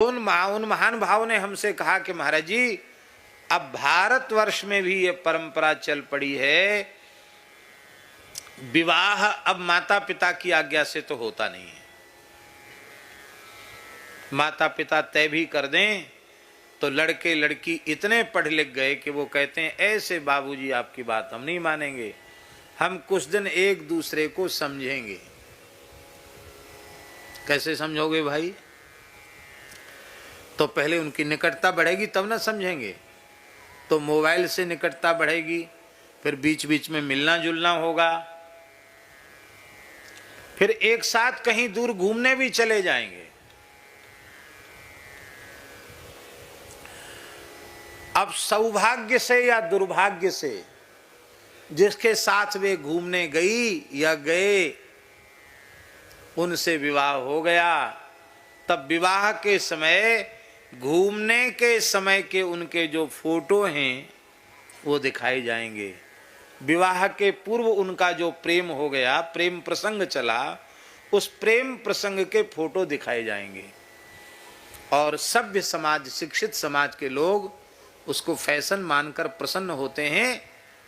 उन महान भाव ने हमसे कहा कि महाराज जी, अब भारतवर्ष में भी ये परंपरा चल पड़ी है, विवाह अब माता पिता की आज्ञा से तो होता नहीं है। माता पिता तय भी कर दें तो लड़के लड़की इतने पढ़ लिख गए कि वो कहते हैं ऐसे बाबूजी आपकी बात हम नहीं मानेंगे, हम कुछ दिन एक दूसरे को समझेंगे। कैसे समझोगे भाई? तो पहले उनकी निकटता बढ़ेगी तब ना समझेंगे। तो मोबाइल से निकटता बढ़ेगी, फिर बीच बीच में मिलना जुलना होगा, फिर एक साथ कहीं दूर घूमने भी चले जाएंगे। अब सौभाग्य से या दुर्भाग्य से जिसके साथ वे घूमने गई या गए उनसे विवाह हो गया, तब विवाह के समय, घूमने के समय के उनके जो फोटो हैं वो दिखाए जाएंगे। विवाह के पूर्व उनका जो प्रेम हो गया, प्रेम प्रसंग चला, उस प्रेम प्रसंग के फोटो दिखाए जाएंगे। और सभ्य समाज, शिक्षित समाज के लोग उसको फैशन मानकर प्रसन्न होते हैं।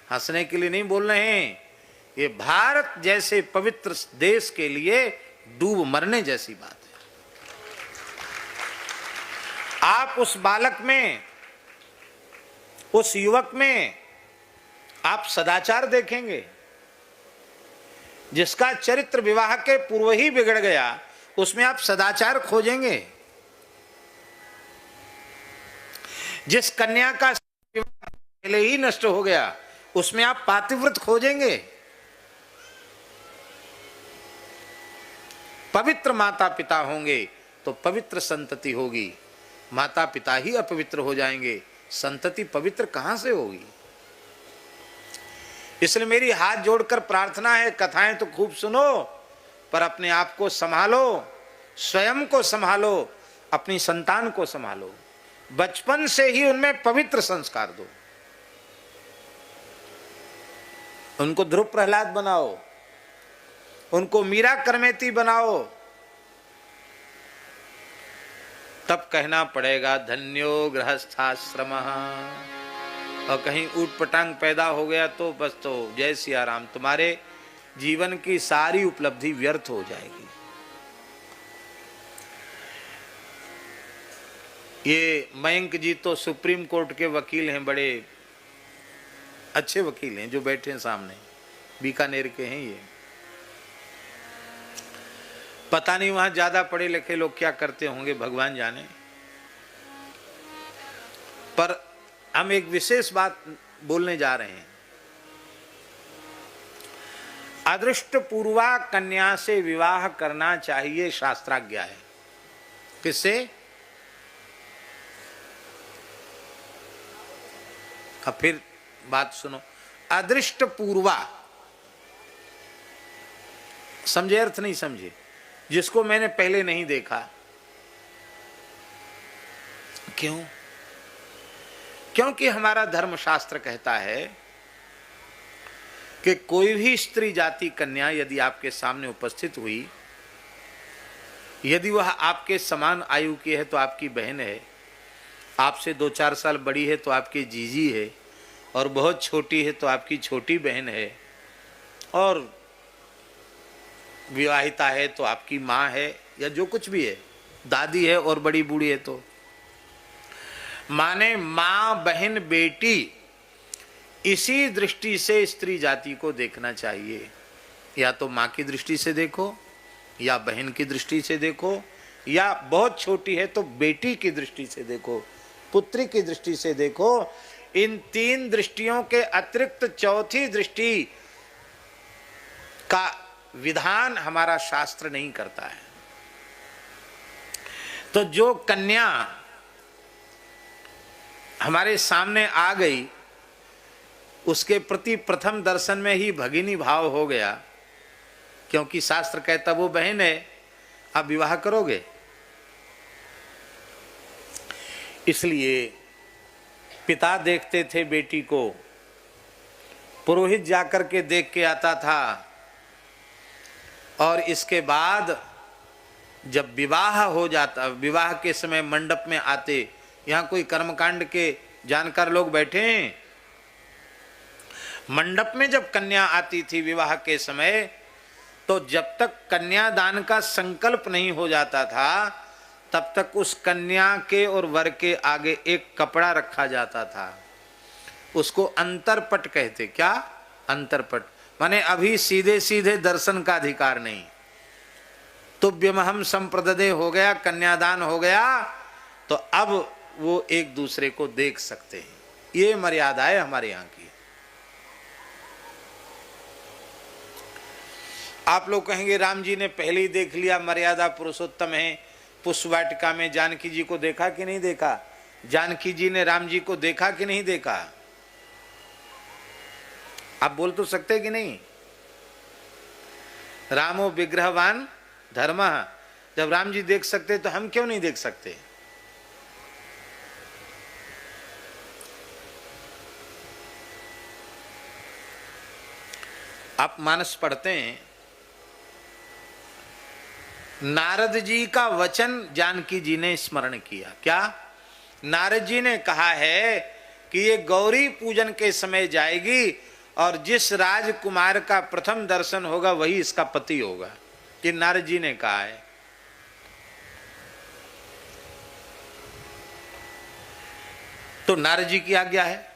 हंसने के लिए नहीं बोल रहे हैं, ये भारत जैसे पवित्र देश के लिए डूब मरने जैसी बात है। आप उस बालक में, उस युवक में आप सदाचार देखेंगे। जिसका चरित्र विवाह के पूर्व ही बिगड़ गया, उसमें आप सदाचार खोजेंगे। जिस कन्या का विवाह पहले ही नष्ट हो गया, उसमें आप पातिव्रत खोजेंगे। पवित्र माता पिता होंगे तो पवित्र संतति होगी। माता पिता ही अपवित्र हो जाएंगे, संतति पवित्र कहां से होगी? इसलिए मेरी हाथ जोड़कर प्रार्थना है, कथाएं तो खूब सुनो, पर अपने आप को संभालो, स्वयं को संभालो, अपनी संतान को संभालो। बचपन से ही उनमें पवित्र संस्कार दो। उनको ध्रुव प्रहलाद बनाओ, उनको मीरा करमेती बनाओ, तब कहना पड़ेगा धन्यो गृहस्थाश्रम। और कहीं ऊट पटांग पैदा हो गया तो बस, तो जय सिया राम, तुम्हारे जीवन की सारी उपलब्धि व्यर्थ हो जाएगी। ये मयंक जी तो सुप्रीम कोर्ट के वकील हैं, बड़े अच्छे वकील हैं जो बैठे हैं सामने, बीकानेर के हैं ये। पता नहीं वहां ज्यादा पढ़े लिखे लोग क्या करते होंगे, भगवान जाने। पर हम एक विशेष बात बोलने जा रहे हैं। अदृष्ट पूर्वा कन्या से विवाह करना चाहिए, शास्त्राज्ञा है। किससे? अब फिर बात सुनो, अदृष्ट पूर्वा, समझे अर्थ नहीं समझे? जिसको मैंने पहले नहीं देखा। क्यों? क्योंकि हमारा धर्मशास्त्र कहता है कि कोई भी स्त्री जाति कन्या यदि आपके सामने उपस्थित हुई, यदि वह आपके समान आयु की है तो आपकी बहन है, आपसे 2-4 साल बड़ी है तो आपकी जीजी है, और बहुत छोटी है तो आपकी छोटी बहन है, और विवाहिता है तो आपकी माँ है, या जो कुछ भी है, दादी है और बड़ी बूढ़ी है, तो माने माँ बहन बेटी, इसी दृष्टि से स्त्री जाति को देखना चाहिए। या तो माँ की दृष्टि से देखो, या बहन की दृष्टि से देखो, या बहुत छोटी है तो बेटी की दृष्टि से देखो, पुत्री की दृष्टि से देखो। इन 3 दृष्टियों के अतिरिक्त चौथी दृष्टि का विधान हमारा शास्त्र नहीं करता है। तो जो कन्या हमारे सामने आ गई, उसके प्रति प्रथम दर्शन में ही भगिनी भाव हो गया, क्योंकि शास्त्र कहता वो बहन है, अब विवाह करोगे। इसलिए पिता देखते थे बेटी को, पुरोहित जाकर के देख के आता था, और इसके बाद जब विवाह हो जाता, विवाह के समय मंडप में आते, यहाँ कोई कर्मकांड के जानकार लोग बैठे हैं, मंडप में जब कन्या आती थी विवाह के समय, तो जब तक कन्यादान का संकल्प नहीं हो जाता था तब तक उस कन्या के और वर के आगे एक कपड़ा रखा जाता था, उसको अंतरपट कहते। क्या? अंतरपट। माने अभी सीधे सीधे दर्शन का अधिकार नहीं, तुभ्यमहम संप्रददे हो गया, कन्यादान हो गया, तो अब वो एक दूसरे को देख सकते हैं। ये मर्यादा है हमारे यहाँ की। आप लोग कहेंगे राम जी ने पहले ही देख लिया, मर्यादा पुरुषोत्तम है। पुष्पवाटिका में जानकी जी को देखा कि नहीं देखा? जानकी जी ने राम जी को देखा कि नहीं देखा? आप बोल तो सकते कि नहीं? रामो विग्रहवान धर्मः। जब राम जी देख सकते तो हम क्यों नहीं देख सकते? आप मानस पढ़ते हैं, नारद जी का वचन जानकी जी ने स्मरण किया। क्या? नारद जी ने कहा है कि ये गौरी पूजन के समय जाएगी और जिस राजकुमार का प्रथम दर्शन होगा वही इसका पति होगा। ये नारद जी ने कहा है। तो नारद जी की आज्ञा है।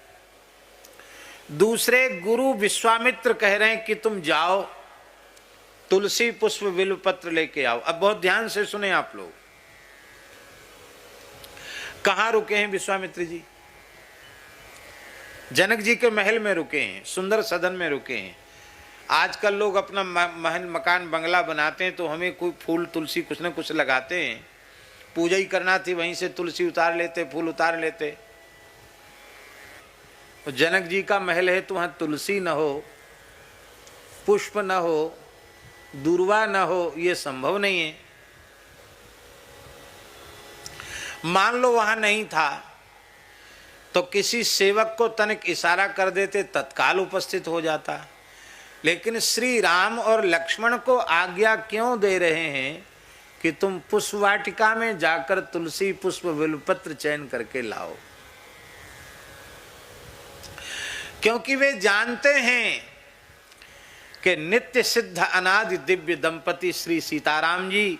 दूसरे गुरु विश्वामित्र कह रहे हैं कि तुम जाओ, तुलसी पुष्प बिल्वपत्र लेके आओ। अब बहुत ध्यान से सुने आप लोग। कहां रुके हैं विश्वामित्र जी? जनक जी के महल में रुके हैं, सुंदर सदन में रुके हैं। आजकल लोग अपना महल मकान बंगला बनाते हैं तो हमें कोई फूल तुलसी कुछ न कुछ लगाते हैं। पूजा ही करना थी, वहीं से तुलसी उतार लेते, फूल उतार लेते। तो जनक जी का महल है तो वहां तुलसी न हो, पुष्प न हो, दूर्वा न हो, ये संभव नहीं है। मान लो वहां नहीं था तो किसी सेवक को तनिक इशारा कर देते, तत्काल उपस्थित हो जाता। लेकिन श्री राम और लक्ष्मण को आज्ञा क्यों दे रहे हैं कि तुम पुष्पवाटिका में जाकर तुलसी पुष्प बिल्वपत्र चयन करके लाओ? क्योंकि वे जानते हैं कि नित्य सिद्ध अनादि दिव्य दंपति श्री सीताराम जी,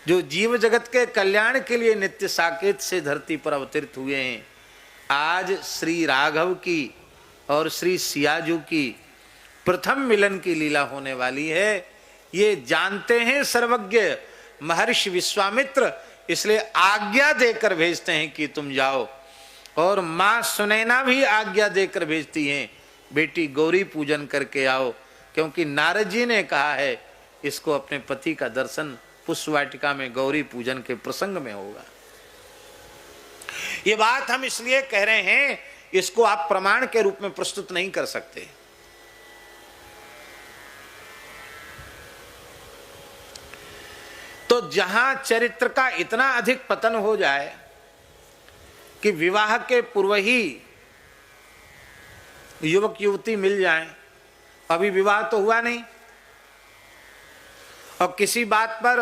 जो जीव जगत के कल्याण के लिए नित्य साकेत से धरती पर अवतरित हुए हैं, आज श्री राघव की और श्री सियाजू की प्रथम मिलन की लीला होने वाली है। ये जानते हैं सर्वज्ञ महर्षि विश्वामित्र, इसलिए आज्ञा देकर भेजते हैं कि तुम जाओ। और मां सुनैना भी आज्ञा देकर भेजती हैं, बेटी गौरी पूजन करके आओ, क्योंकि नारद जी ने कहा है इसको अपने पति का दर्शन पुष्पवाटिका में गौरी पूजन के प्रसंग में होगा। ये बात हम इसलिए कह रहे हैं, इसको आप प्रमाण के रूप में प्रस्तुत नहीं कर सकते। तो जहां चरित्र का इतना अधिक पतन हो जाए कि विवाह के पूर्व ही युवक युवती मिल जाएं, अभी विवाह तो हुआ नहीं, और किसी बात पर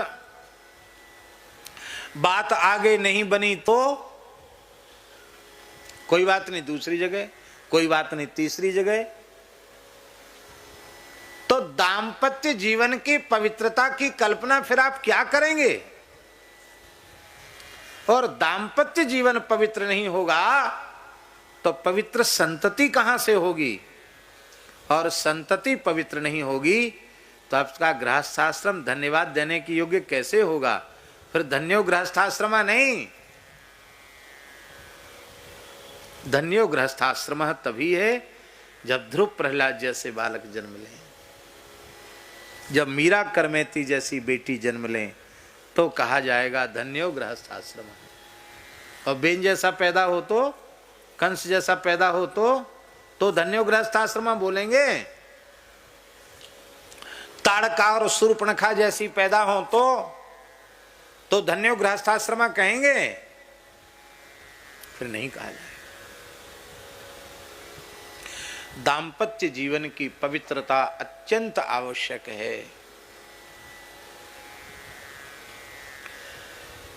बात आगे नहीं बनी तो कोई बात नहीं दूसरी जगह, कोई बात नहीं तीसरी जगह। तो दाम्पत्य जीवन की पवित्रता की कल्पना फिर आप क्या करेंगे? और दाम्पत्य जीवन पवित्र नहीं होगा तो पवित्र संतति कहां से होगी? और संतति पवित्र नहीं होगी तो आपका गृहस्थाश्रम धन्यवाद देने की योग्य कैसे होगा? फिर धन्यो गृहस्थाश्रमा नहीं, धन्यो गृहस्थाश्रम तभी है जब ध्रुव प्रहलाद जैसे बालक जन्म लें, जब मीरा करमेती जैसी बेटी जन्म लें, तो कहा जाएगा धन्यो गृहस्थाश्रम। और बेन जैसा पैदा हो तो, कंस जैसा पैदा हो तो धन्यो गृहस्थाश्रम बोलेंगे। ताड़का और शूर्पणखा जैसी पैदा हो तो धन्यो गृहस्थाश्रम कहेंगे, फिर नहीं कहा जाएगा। दाम्पत्य जीवन की पवित्रता अत्यंत आवश्यक है।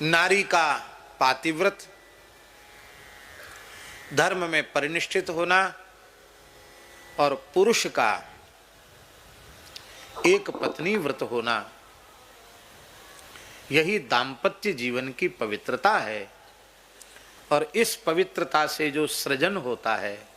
नारी का पातिव्रत, धर्म में परिनिष्ठित होना, और पुरुष का एक पत्नी व्रत होना, यही दाम्पत्य जीवन की पवित्रता है। और इस पवित्रता से जो सृजन होता है